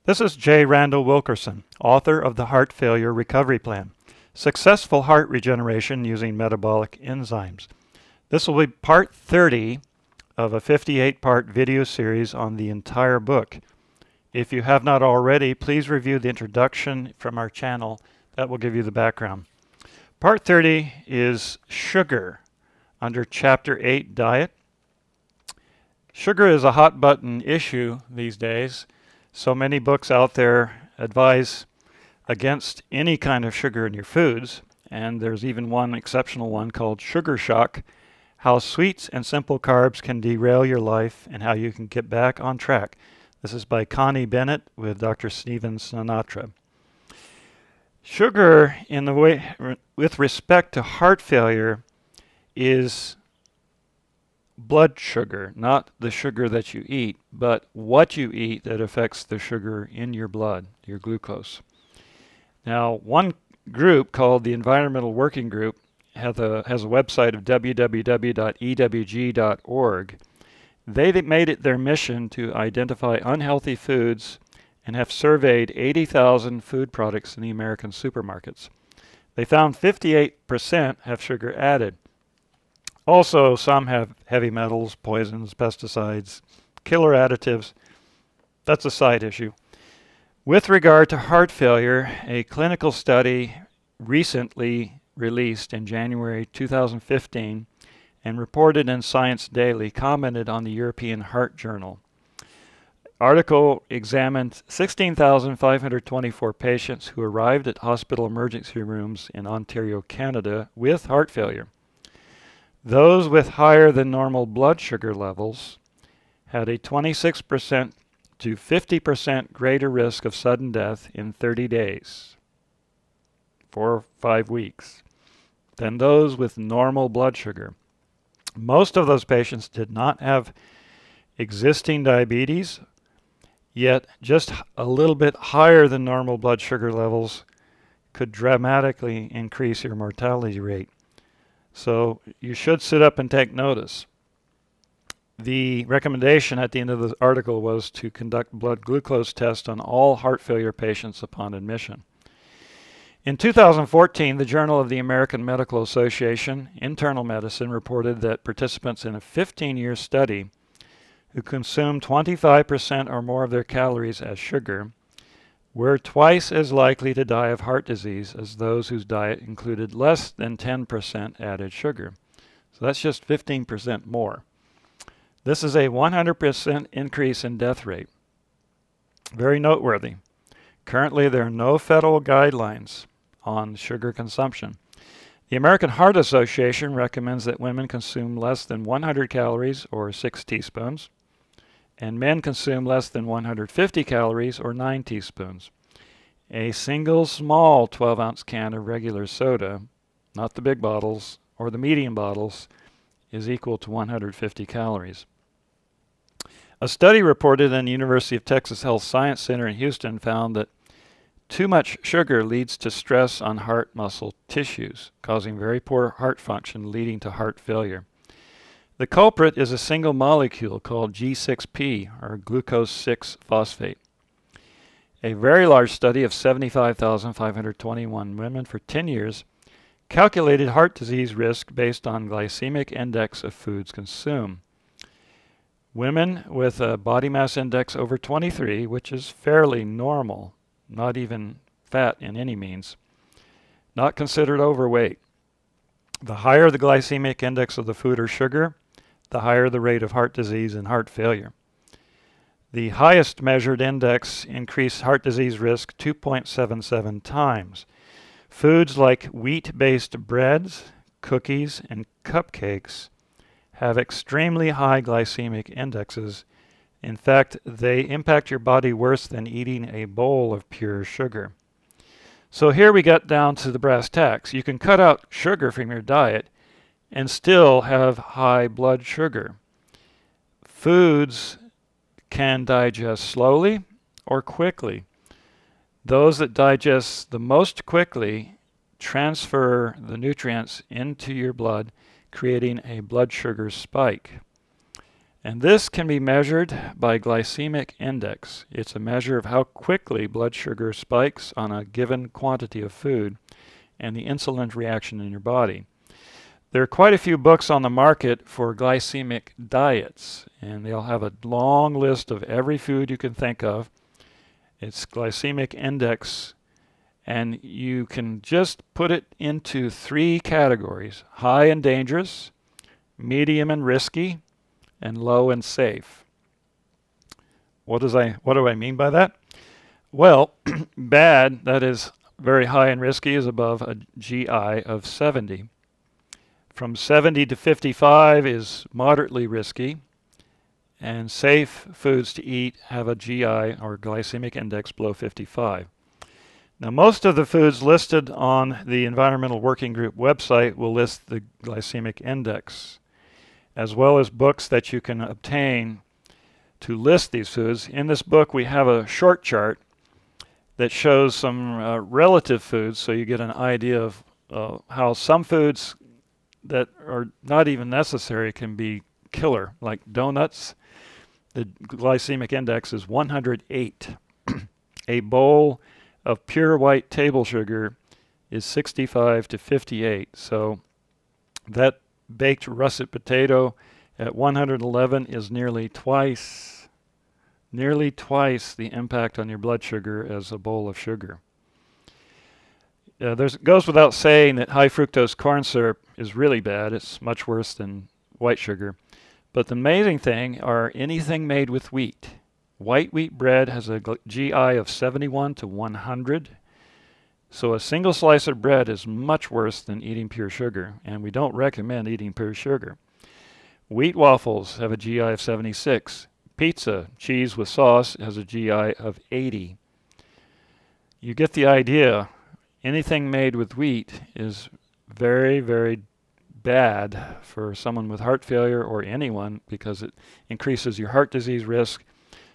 This is J. Randal Wilkerson, author of the Heart Failure Recovery Plan, Successful Heart Regeneration Using Metabolic Enzymes. This will be part 30 of a 58-part video series on the entire book. If you have not already, please review the introduction from our channel. That will give you the background. Part 30 is sugar under Chapter 8, Diet. Sugar is a hot button issue these days. So many books out there advise against any kind of sugar in your foods, and there's even one exceptional one called Sugar Shock: How Sweets and Simple Carbs Can Derail Your Life and How You Can Get Back on Track. This is by Connie Bennett with Dr. Stephen Sinatra. Sugar, with respect to heart failure, is blood sugar, not the sugar that you eat, but what you eat that affects the sugar in your blood, your glucose. Now, one group called the Environmental Working Group has a website of www.ewg.org. They made it their mission to identify unhealthy foods and have surveyed 80,000 food products in the American supermarkets. They found 58% have sugar added. Also, some have heavy metals, poisons, pesticides, killer additives. That's a side issue. With regard to heart failure, a clinical study recently released in January 2015 and reported in Science Daily commented on the European Heart Journal. Article examined 16,524 patients who arrived at hospital emergency rooms in Ontario, Canada with heart failure. Those with higher than normal blood sugar levels had a 26% to 50% greater risk of sudden death in 30 days, 4 or 5 weeks, than those with normal blood sugar. Most of those patients did not have existing diabetes, yet just a little bit higher than normal blood sugar levels could dramatically increase your mortality rate. So you should sit up and take notice. The recommendation at the end of the article was to conduct blood glucose tests on all heart failure patients upon admission. In 2014, the Journal of the American Medical Association, Internal Medicine, reported that participants in a 15-year study who consumed 25% or more of their calories as sugar were twice as likely to die of heart disease as those whose diet included less than 10% added sugar. So that's just 15% more. This is a 100% increase in death rate. Very noteworthy. Currently, there are no federal guidelines on sugar consumption. The American Heart Association recommends that women consume less than 100 calories, or 6 teaspoons, and men consume less than 150 calories, or 9 teaspoons. A single small 12-ounce can of regular soda, not the big bottles or the medium bottles, is equal to 150 calories. A study reported in the University of Texas Health Science Center in Houston found that too much sugar leads to stress on heart muscle tissues, causing very poor heart function, leading to heart failure. The culprit is a single molecule called G6P, or glucose 6-phosphate. A very large study of 75,521 women for 10 years calculated heart disease risk based on glycemic index of foods consumed. Women with a body mass index over 23, which is fairly normal, not even fat in any means, not considered overweight. The higher the glycemic index of the food or sugar, the higher the rate of heart disease and heart failure. The highest measured index increased heart disease risk 2.77 times. Foods like wheat-based breads, cookies, and cupcakes have extremely high glycemic indexes. In fact, they impact your body worse than eating a bowl of pure sugar. So here we get down to the brass tacks. You can cut out sugar from your diet and still have high blood sugar. Foods can digest slowly or quickly. Those that digest the most quickly transfer the nutrients into your blood, creating a blood sugar spike. And this can be measured by glycemic index. It's a measure of how quickly blood sugar spikes on a given quantity of food and the insulin reaction in your body. There are quite a few books on the market for glycemic diets, and they'll have a long list of every food you can think of. It's glycemic index, and you can just put it into 3 categories: high and dangerous, medium and risky, and low and safe. What do I mean by that? Well, bad, that is very high and risky, is above a GI of 70. From 70 to 55 is moderately risky, and safe foods to eat have a GI or glycemic index below 55. Now, most of the foods listed on the Environmental Working Group website will list the glycemic index, as well as books that you can obtain to list these foods. In this book, we have a short chart that shows some relative foods, so you get an idea of how some foods that are not even necessary can be killer, like donuts. The glycemic index is 108. A bowl of pure white table sugar is 65 to 58. So that baked russet potato at 111 is nearly twice the impact on your blood sugar as a bowl of sugar. It goes without saying that high fructose corn syrup is really bad. It's much worse than white sugar. But the amazing thing are anything made with wheat. White wheat bread has a GI of 71 to 100. So a single slice of bread is much worse than eating pure sugar, and we don't recommend eating pure sugar. Wheat waffles have a GI of 76. Pizza, cheese with sauce, has a GI of 80. You get the idea. Anything made with wheat is very, very bad for someone with heart failure or anyone, because it increases your heart disease risk.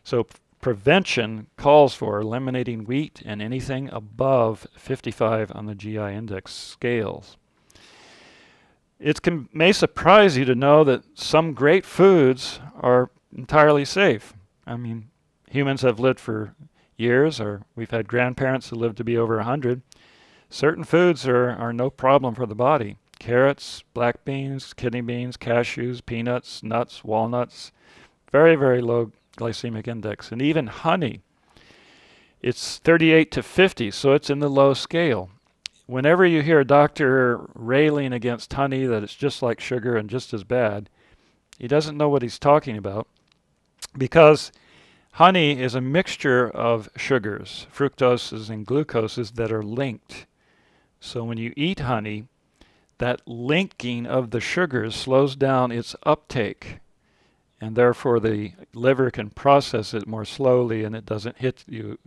So prevention calls for eliminating wheat and anything above 55 on the GI index scales. It may surprise you to know that some great foods are entirely safe. I mean, humans have lived for years, or we've had grandparents who lived to be over 100. Certain foods are no problem for the body. Carrots, black beans, kidney beans, cashews, peanuts, nuts, walnuts, very, very low glycemic index. And even honey, it's 38 to 50, so it's in the low scale. Whenever you hear a doctor railing against honey, that it's just like sugar and just as bad, he doesn't know what he's talking about, because honey is a mixture of sugars, fructoses and glucoses, that are linked. So when you eat honey, that linking of the sugars slows down its uptake, and therefore the liver can process it more slowly, and it doesn't hit you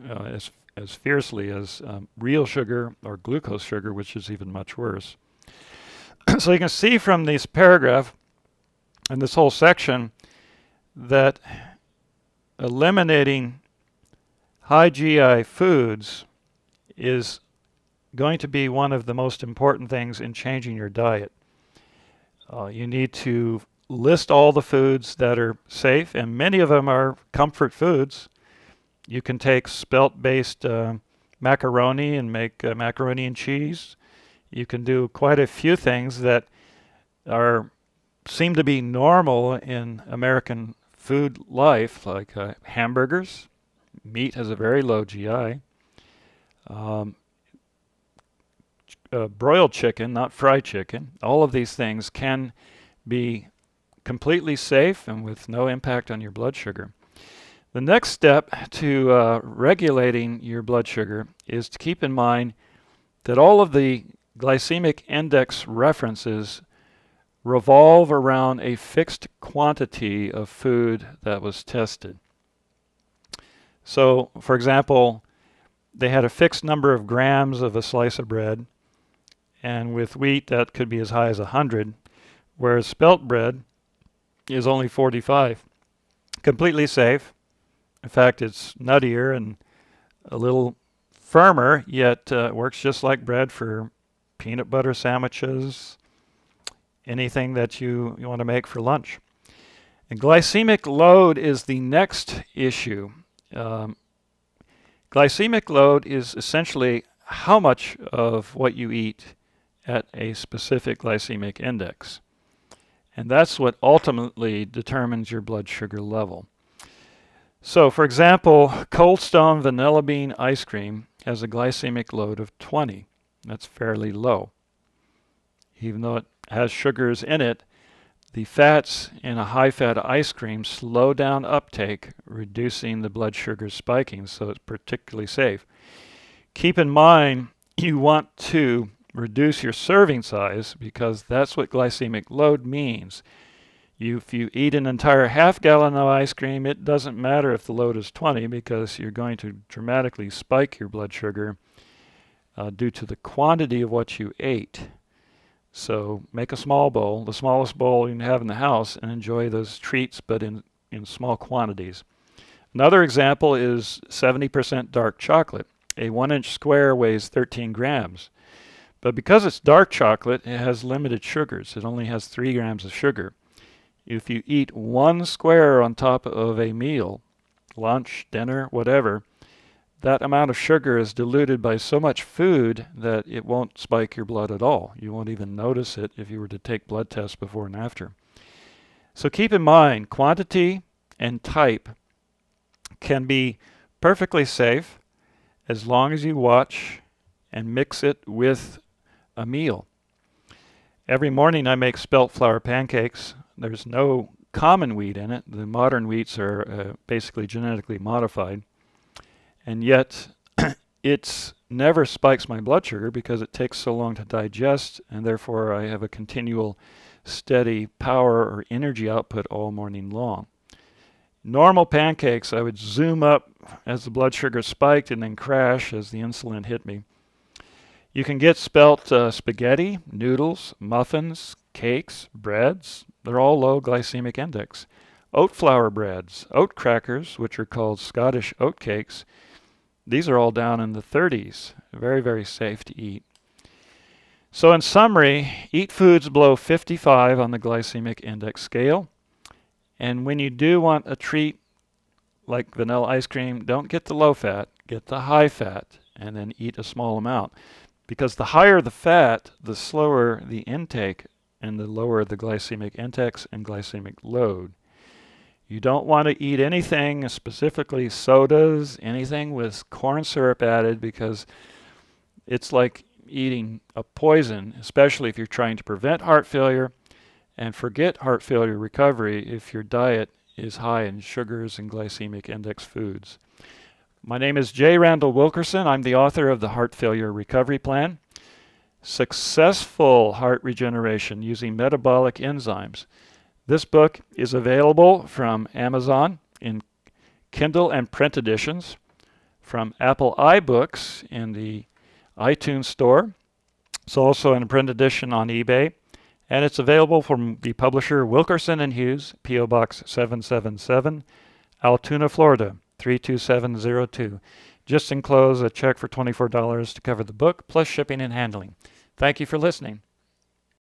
as fiercely as real sugar or glucose sugar, which is even much worse. So you can see from this paragraph and this whole section that eliminating high GI foods is going to be one of the most important things in changing your diet. You need to list all the foods that are safe, and many of them are comfort foods. You can take spelt-based macaroni and make macaroni and cheese. You can do quite a few things that seem to be normal in American food life, like hamburgers. Meat has a very low GI. Broiled chicken, not fried chicken. All of these things can be completely safe and with no impact on your blood sugar. The next step to regulating your blood sugar is to keep in mind that all of the glycemic index references revolve around a fixed quantity of food that was tested. So, for example, they had a fixed number of grams of a slice of bread, and with wheat that could be as high as 100, whereas spelt bread is only 45. Completely safe. In fact, it's nuttier and a little firmer, yet works just like bread for peanut butter sandwiches, anything that you want to make for lunch. And glycemic load is the next issue. Glycemic load is essentially how much of what you eat at a specific glycemic index. And that's what ultimately determines your blood sugar level. So, for example, Cold Stone Vanilla Bean ice cream has a glycemic load of 20. That's fairly low. Even though it has sugars in it, the fats in a high-fat ice cream slow down uptake, reducing the blood sugar spiking, so it's particularly safe. Keep in mind, you want to reduce your serving size because that's what glycemic load means. If you eat an entire half gallon of ice cream, it doesn't matter if the load is 20 because you're going to dramatically spike your blood sugar due to the quantity of what you ate. So make a small bowl, the smallest bowl you can have in the house, and enjoy those treats, but in small quantities. Another example is 70% dark chocolate. A 1-inch square weighs 13 grams. But because it's dark chocolate, it has limited sugars. It only has 3 grams of sugar. If you eat 1 square on top of a meal, lunch, dinner, whatever, that amount of sugar is diluted by so much food that it won't spike your blood at all. You won't even notice it if you were to take blood tests before and after. So keep in mind, quantity and type can be perfectly safe as long as you watch and mix it with a meal. Every morning I make spelt flour pancakes. There's no common wheat in it. The modern wheats are basically genetically modified. And yet, it never spikes my blood sugar because it takes so long to digest, and therefore I have a continual steady power or energy output all morning long. Normal pancakes, I would zoom up as the blood sugar spiked and then crash as the insulin hit me. You can get spelt spaghetti, noodles, muffins, cakes, breads. They're all low glycemic index. Oat flour breads, oat crackers, which are called Scottish oat cakes, these are all down in the 30s. Very, very safe to eat. So in summary, eat foods below 55 on the glycemic index scale. And when you do want a treat like vanilla ice cream, don't get the low fat, get the high fat, and then eat a small amount. Because the higher the fat, the slower the intake, and the lower the glycemic index and glycemic load. You don't want to eat anything, specifically sodas, anything with corn syrup added, because it's like eating a poison, especially if you're trying to prevent heart failure, and forget heart failure recovery if your diet is high in sugars and glycemic index foods. My name is J. Randal Wilkerson. I'm the author of the Heart Failure Recovery Plan. Successful heart regeneration using metabolic enzymes. This book is available from Amazon in Kindle and print editions, from Apple iBooks in the iTunes Store. It's also in a print edition on eBay, and it's available from the publisher Wilkerson & Hughes, P.O. Box 777, Altoona, Florida, 32702. Just enclose a check for $24 to cover the book, plus shipping and handling. Thank you for listening.